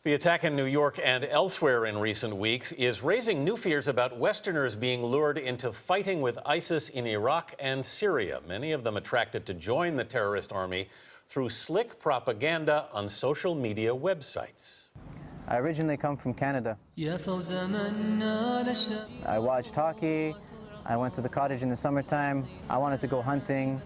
The attack in New York and elsewhere in recent weeks is raising new fears about Westerners being lured into fighting with ISIS in Iraq and Syria, many of them attracted to join the terrorist army through slick propaganda on social media websites. I originally come from Canada. I watched hockey. I went to the cottage in the summertime. I wanted to go hunting.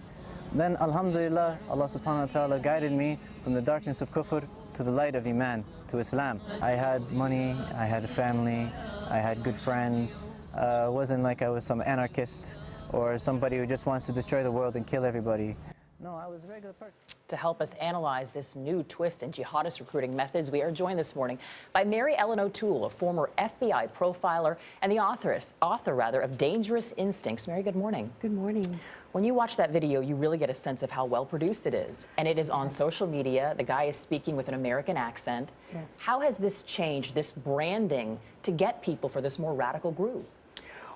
Then, alhamdulillah, Allah subhanahu wa ta'ala guided me from the darkness of kufr to the light of Iman, to Islam. I had money, I had a family, I had good friends. It wasn't like I was some anarchist or somebody who just wants to destroy the world and kill everybody. No, I was a regular person. To help us analyze this new twist in jihadist recruiting methods, we are joined this morning by Mary Ellen O'Toole, a former FBI profiler and the author of Dangerous Instincts. Mary, good morning. Good morning. When you watch that video, you really get a sense of how well produced it is. And it is on social media. The guy is speaking with an American accent. Yes. How has this changed, this branding, to get people for this more radical group?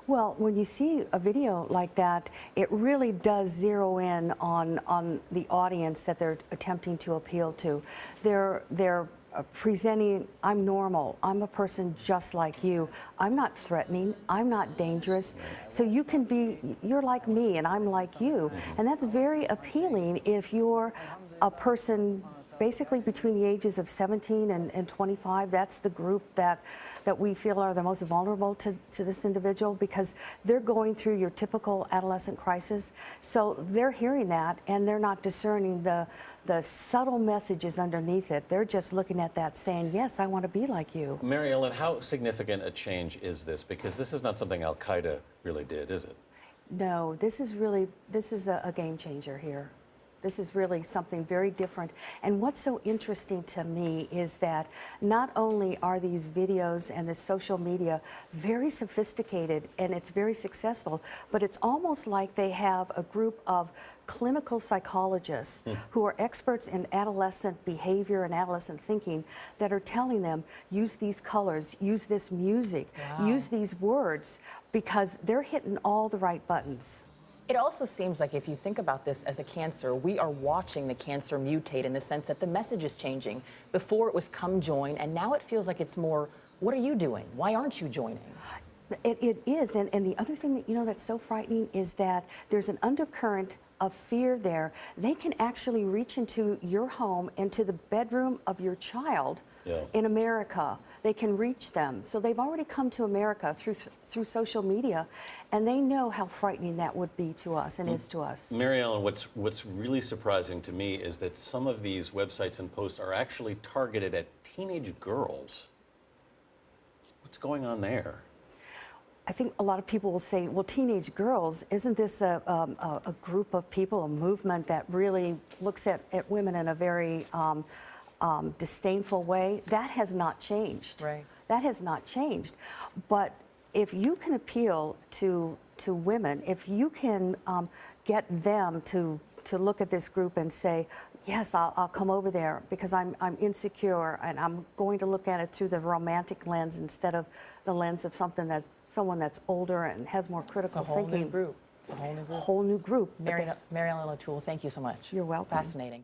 Well, when you see a video like that, it really does zero in on the audience that they're attempting to appeal to. They're presenting, I'm normal, I'm a person just like you, I'm not threatening, I'm not dangerous, so you can be, you're like me and I'm like you. And that's very appealing if you're a person basically between the ages of 17 and 25. That's the group that we feel are the most vulnerable to this individual, because they're going through your typical adolescent crisis. So they're hearing that and they're not discerning the subtle messages underneath it. They're just looking at that saying, yes, I want to be like you. Mary Ellen, how significant a change is this? Because this is not something Al-Qaeda really did, is it? No, this is a game changer here. This is really something very different. And what's so interesting to me is that not only are these videos and the social media very sophisticated and it's very successful, but it's almost like they have a group of clinical psychologists who are experts in adolescent behavior and adolescent thinking that are telling them, use these colors, use this music, use these words, because they're hitting all the right buttons. It also seems like if you think about this as a cancer, we are watching the cancer mutate in the sense that the message is changing. Before it was come join, and now it feels like it's more, what are you doing? Why aren't you joining? It is, and the other thing that, you know, that's so frightening is that there's an undercurrent of fear there. They can actually reach into your home, into the bedroom of your child in America. They can reach them. So they've already come to America through social media, and they know how frightening that would be to us and is to us. Mary Ellen, what's really surprising to me is that some of these websites and posts are actually targeted at teenage girls. What's going on there? I think a lot of people will say, well, teenage girls, isn't this a group of people, a movement that really looks at women in a very disdainful way? That has not changed. Right. That has not changed. But if you can appeal to women, if you can get them to look at this group and say, yes, I'll come over there because I'm insecure and I'm going to look at it through the romantic lens instead of the lens of someone that's older and has more critical thinking. New group. It's a whole new group. Whole new group. Mary Ellen O'Toole, thank you so much. You're welcome. Fascinating.